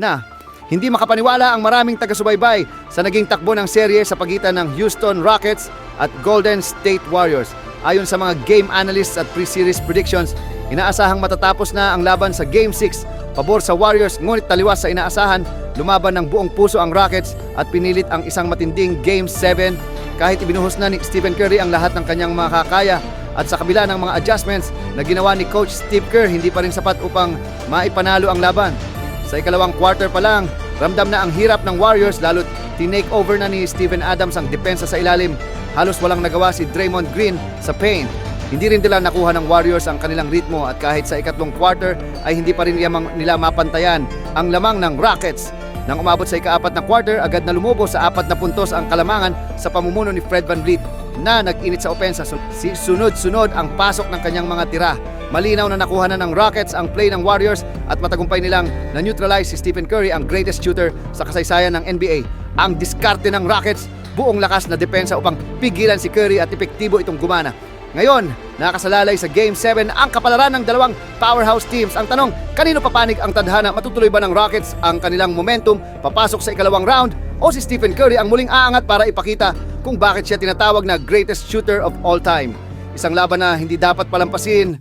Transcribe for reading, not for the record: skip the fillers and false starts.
na. Hindi makapaniwala ang maraming taga-subaybay sa naging takbo ng serye sa pagitan ng Houston Rockets at Golden State Warriors. Ayon sa mga game analysts at pre-series predictions, inaasahang matatapos na ang laban sa Game 6 pabor sa Warriors, ngunit taliwas sa inaasahan, lumaban ng buong puso ang Rockets at pinilit ang isang matinding Game 7 kahit ibinuhos na ni Stephen Curry ang lahat ng kanyang makakaya. At sa kabila ng mga adjustments na ginawa ni Coach Steve Kerr, hindi pa rin sapat upang maipanalo ang laban. Sa ikalawang quarter pa lang, ramdam na ang hirap ng Warriors, lalo't tinake over na ni Steven Adams ang depensa sa ilalim. Halos walang nagawa si Draymond Green sa paint. Hindi rin nila nakuha ng Warriors ang kanilang ritmo at kahit sa ikatlong quarter ay hindi pa rin nila mapantayan ang lamang ng Rockets. Nang umabot sa ikaapat na quarter, agad na lumubo sa 4 na puntos ang kalamangan sa pamumuno ni Fred VanVleet na nag-init sa opensa. Sunod-sunod ang pasok ng kanyang mga tira. Malinaw na nakuha na ng Rockets ang play ng Warriors at matagumpay nilang na-neutralize si Stephen Curry, ang greatest shooter sa kasaysayan ng NBA. Ang diskarte ng Rockets, buong lakas na depensa upang pigilan si Curry at epektibo itong gumana. Ngayon, nakasalalay sa Game 7 ang kapalaran ng dalawang powerhouse teams. Ang tanong, kanino papanig ang tadhana? Matutuloy ba ng Rockets ang kanilang momentum papasok sa ikalawang round? O si Stephen Curry ang muling aangat para ipakita kung bakit siya tinatawag na greatest shooter of all time? Isang laban na hindi dapat palampasin